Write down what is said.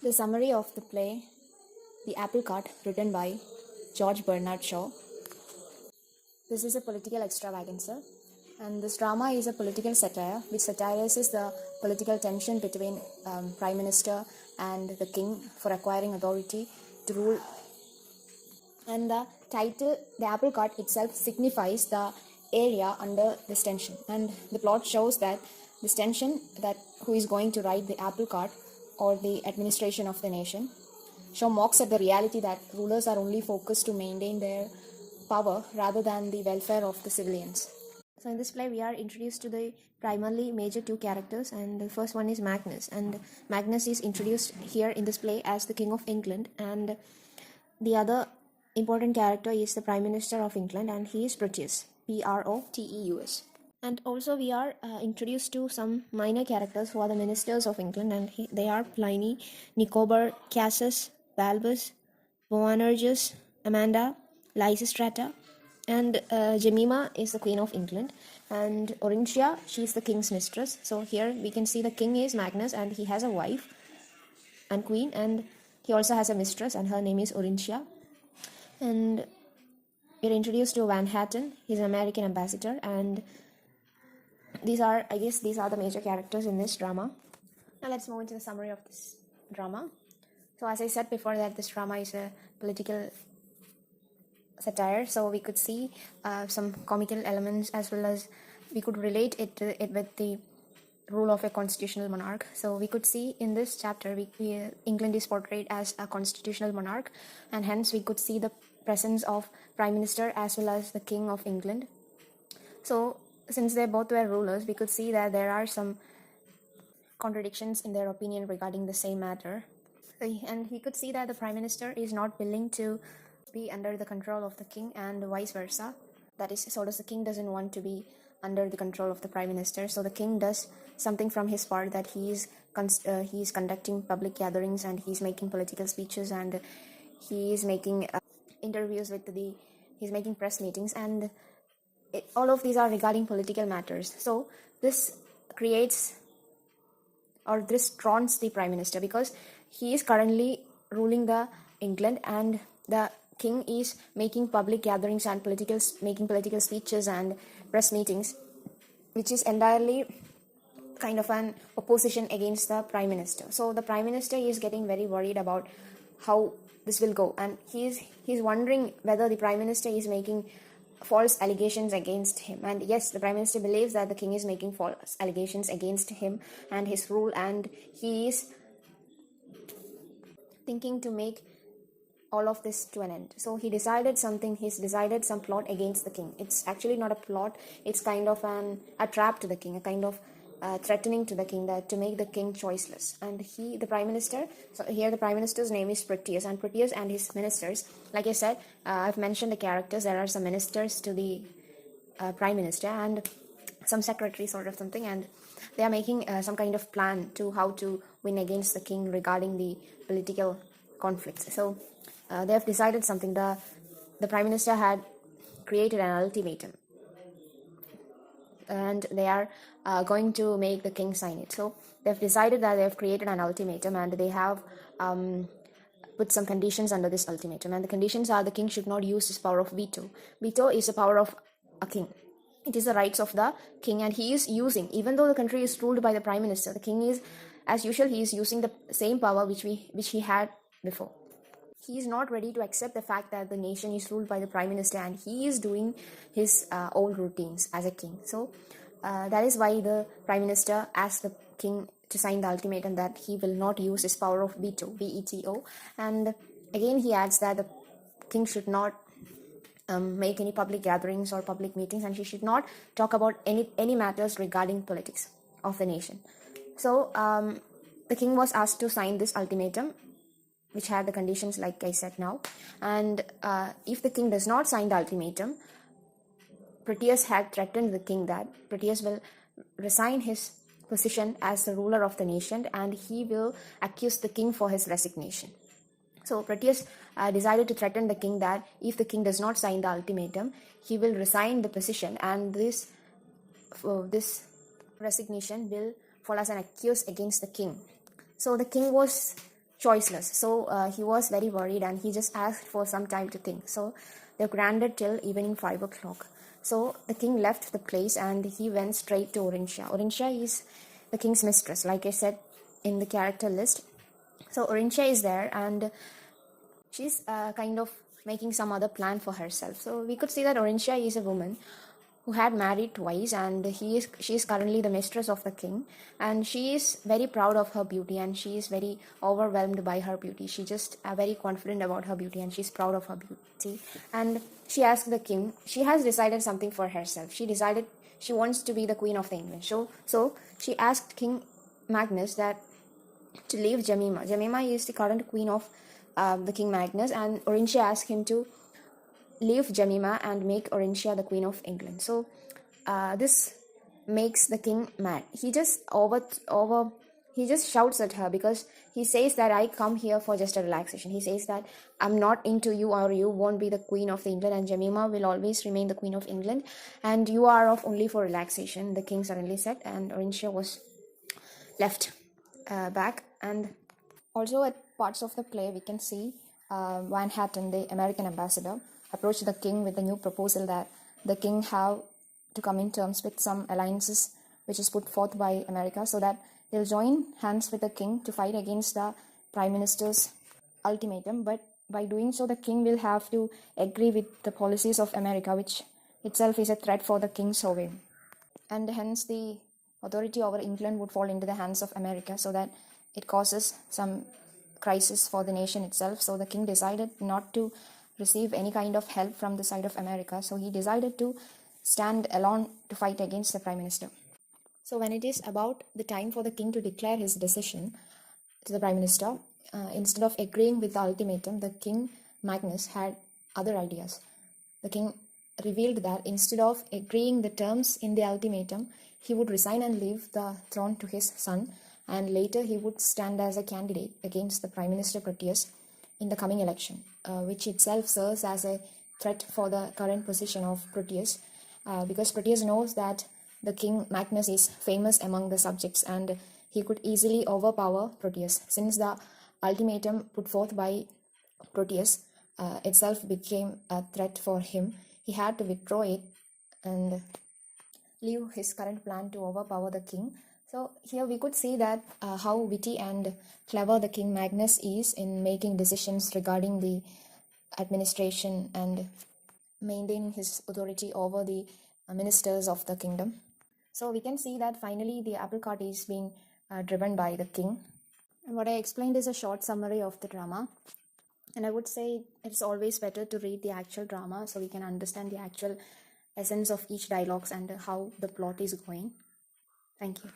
The summary of the play, The Apple Cart, written by George Bernard Shaw. This is a political extravaganza, and this drama is a political satire which satirizes the political tension between Prime Minister and the King for acquiring authority to rule. And the title, The Apple Cart, itself signifies the area under this tension. And the plot shows that this tension, that who is going to ride the apple cart or the administration of the nation, Shaw mocks at the reality that rulers are only focused to maintain their power rather than the welfare of the civilians. So in this play, we are introduced to the primarily major two characters, and the first one is Magnus. And Magnus is introduced here in this play as the King of England, and the other important character is the Prime Minister of England, and he is Proteus, Proteus. And also we are introduced to some minor characters who are the ministers of England, and they are Pliny, Nicobar, Cassius, Balbus, Boanerges, Amanda, Lysistrata, and Jemima is the Queen of England, and Orintia, she is the king's mistress. So here we can see the king is Magnus, and he has a wife and queen, and he also has a mistress, and her name is Orintia. And we're introduced to Van Hatten, he's an American ambassador, and these are the major characters in this drama. Now let's move into the summary of this drama. So as I said before, that this drama is a political satire, so we could see some comical elements, as well as we could relate it with the rule of a constitutional monarch. So we could see in this chapter, England is portrayed as a constitutional monarch, and hence we could see the presence of Prime Minister as well as the King of England. So since they both were rulers, we could see that there are some contradictions in their opinion regarding the same matter. And we could see that the Prime Minister is not willing to be under the control of the king, and vice versa. That is, so does the king doesn't want to be under the control of the Prime Minister. So the king does something from his part, that he is conducting public gatherings, and he's making political speeches, and he is making interviews he's making press meetings, and all of these are regarding political matters. So this taunts the Prime Minister, because he is currently ruling the England, and the king is making public gatherings and making political speeches and press meetings, which is entirely kind of an opposition against the Prime Minister. So the Prime Minister is getting very worried about how this will go, and he's wondering whether the Prime Minister is making false allegations against him. And yes, the Prime Minister believes that the king is making false allegations against him and his rule, and he is thinking to make all of this to an end. So he's decided some plot against the king. It's actually not a plot, it's kind of a trap to the king, a kind of threatening to the king, that to make the king choiceless. And the Prime Minister, so here the Prime Minister's name is Proteus, and Proteus and his ministers, like I said, I've mentioned the characters. There are some ministers to the Prime Minister, and some secretary sort of something, and they are making some kind of plan to how to win against the king regarding the political conflicts. So they have decided something. The Prime Minister had created an ultimatum, and they are going to make the king sign it. So they've decided that they have created an ultimatum, and they have put some conditions under this ultimatum. And the conditions are: the king should not use his power of veto. Veto is the power of a king. It is the rights of the king, and he is using, even though the country is ruled by the Prime Minister, the king is, as usual, he is using the same power which he had before. He is not ready to accept the fact that the nation is ruled by the Prime Minister, and he is doing his old routines as a king. So that is why the Prime Minister asked the king to sign the ultimatum that he will not use his power of veto, VETO. And again he adds that the king should not make any public gatherings or public meetings, and he should not talk about any matters regarding politics of the nation. So the king was asked to sign this ultimatum, which had the conditions like I said now. And if the king does not sign the ultimatum, Proteus had threatened the king that Proteus will resign his position as the ruler of the nation, and he will accuse the king for his resignation. So Proteus decided to threaten the king that if the king does not sign the ultimatum, he will resign the position, and this resignation will fall as an accuse against the king. So the king was choiceless. So he was very worried and he just asked for some time to think. So they granted till evening 5 o'clock. So the king left the place and he went straight to Orintia. Orintia is the king's mistress, like I said in the character list. So Orintia is there and she's kind of making some other plan for herself. So we could see that Orintia is a woman who had married twice, and she is currently the mistress of the king, and she is very proud of her beauty and she is very overwhelmed by her beauty. She just very confident about her beauty and she's proud of her beauty. And she asked the king, she has decided something for herself. She decided she wants to be the queen of the England. So she asked King Magnus that to leave Jemima. Jemima is the current queen of the King Magnus, and Orintia asked him to leave Jemima and make Orintia the queen of England. So this makes the king mad. He just he just shouts at her because he says that I come here for just a relaxation. He says that I'm not into you, or you won't be the queen of England, and Jemima will always remain the queen of England, and you are off only for relaxation, the king suddenly said, and Orintia was left back. And also at parts of the play we can see Van Hatten, the American ambassador, approached the king with a new proposal that the king have to come in terms with some alliances which is put forth by America, so that they'll join hands with the king to fight against the prime minister's ultimatum. But by doing so, the king will have to agree with the policies of America, which itself is a threat for the king's sovereign, and hence the authority over England would fall into the hands of America, so that it causes some crisis for the nation itself. So the king decided not to receive any kind of help from the side of America. So he decided to stand alone to fight against the prime minister. So when it is about the time for the king to declare his decision to the prime minister, instead of agreeing with the ultimatum, the king Magnus had other ideas. The king revealed that instead of agreeing the terms in the ultimatum, he would resign and leave the throne to his son, and later he would stand as a candidate against the Prime Minister Proteus in the coming election, which itself serves as a threat for the current position of Proteus, because Proteus knows that the king Magnus is famous among the subjects and he could easily overpower Proteus. Since the ultimatum put forth by Proteus itself became a threat for him, he had to withdraw it and leave his current plan to overpower the king. So here we could see that how witty and clever the king Magnus is in making decisions regarding the administration and maintaining his authority over the ministers of the kingdom. So we can see that finally the apple cart is being driven by the king. And what I explained is a short summary of the drama. And I would say it's always better to read the actual drama so we can understand the actual essence of each dialogues and how the plot is going. Thank you.